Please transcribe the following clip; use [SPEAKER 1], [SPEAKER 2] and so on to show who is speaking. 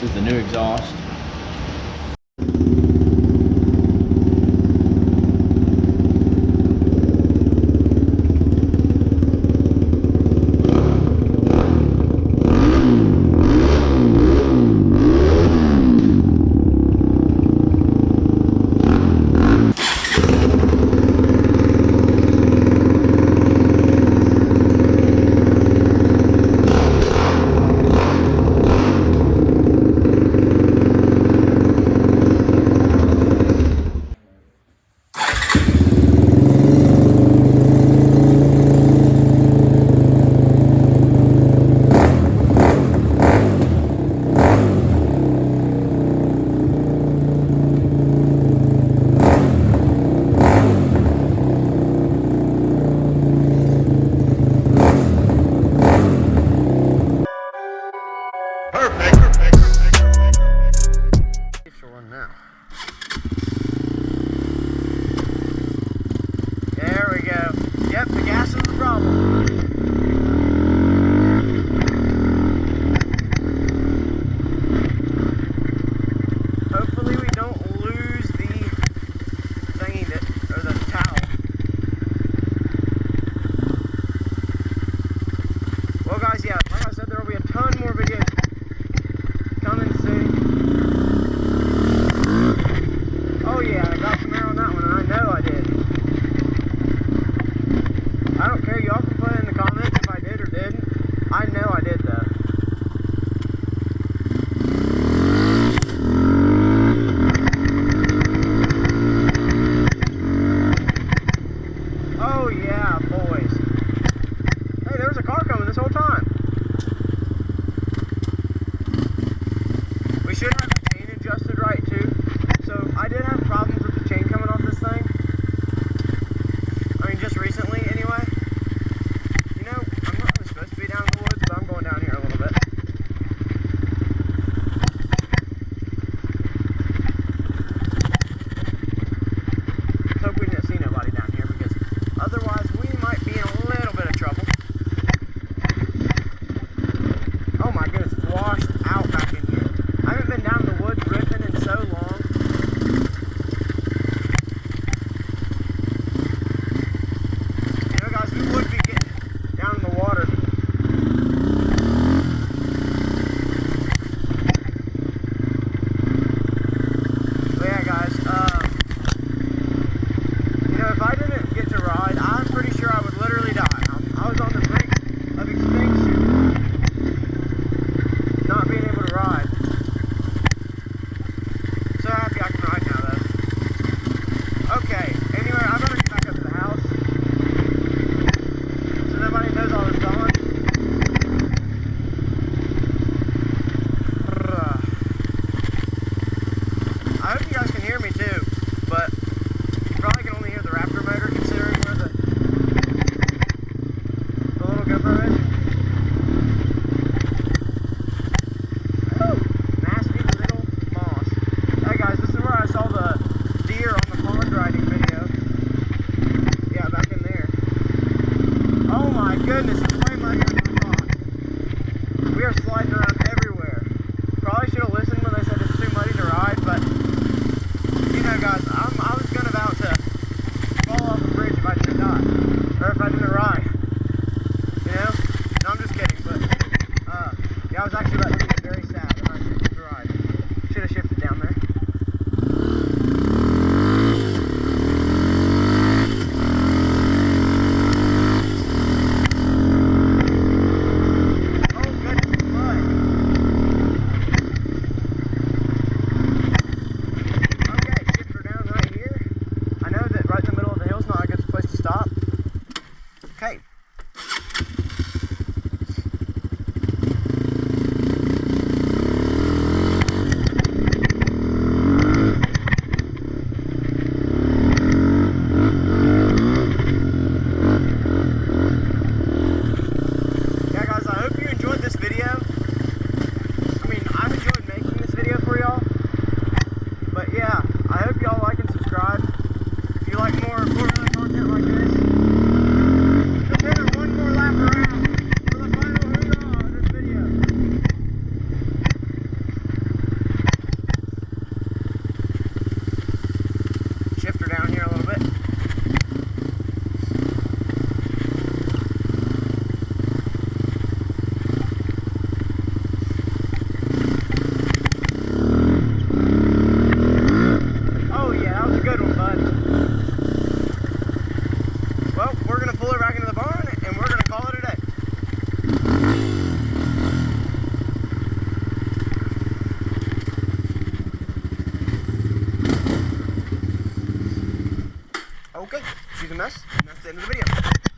[SPEAKER 1] is the new exhaust. There we go. Yep, the gas is the problem. Hopefully we don't lose the thingy or the towel. Well guys, yeah, like I said, there will be a ton more videos coming soon. Oh yeah, I got some air on that one, and I know I did. I don't care, y'all can put it in the comments if I did or didn't. I know I did though. Oh yeah, boys. Hey, there was a car coming this whole time. We should have the chain adjusted right too. So I did have problems with the chain coming off this thing. I mean, just recently anyway. You know, I'm not really supposed to be down in the woods, but I'm going down here a little bit. Let's hope we didn't see nobody down here, because otherwise we might be in a little bit of trouble. Oh my goodness, it's washed out back in here. I haven't been down in the woods ripping in so long. You know guys, we would be getting down in the water. But yeah guys, you know, if I didn't get to ride, I'm pretty sure I would literally die. I was on the brink of extinction, not being able to ride. So happy I can ride now though. Okay, anyway, I'm gonna get back up to the house so nobody knows I was gone. I hope you guys can hear me too, but you probably can only hear the Raptor motor considering where the little GoPro is. Woo! Nasty little moss. Hey guys, this is where I saw the deer on the pond riding video. Yeah, back in there. Oh my goodness, it's way muddier than I thought. We are sliding around everywhere. Probably should have listened when they said it's too muddy to ride, but you know guys, I was about to fall off a bridge if I didn't die. Or if I didn't ride. You know? No, I'm just kidding, but yeah, I was actually about to get very sad if I didn't ride. Should have shifted down there. Oh goodness, mud. Okay, shifter down right here. I know that right in the middle of the hill is not a good place to stop. Okay. Okay, she's a mess, and that's the end of the video.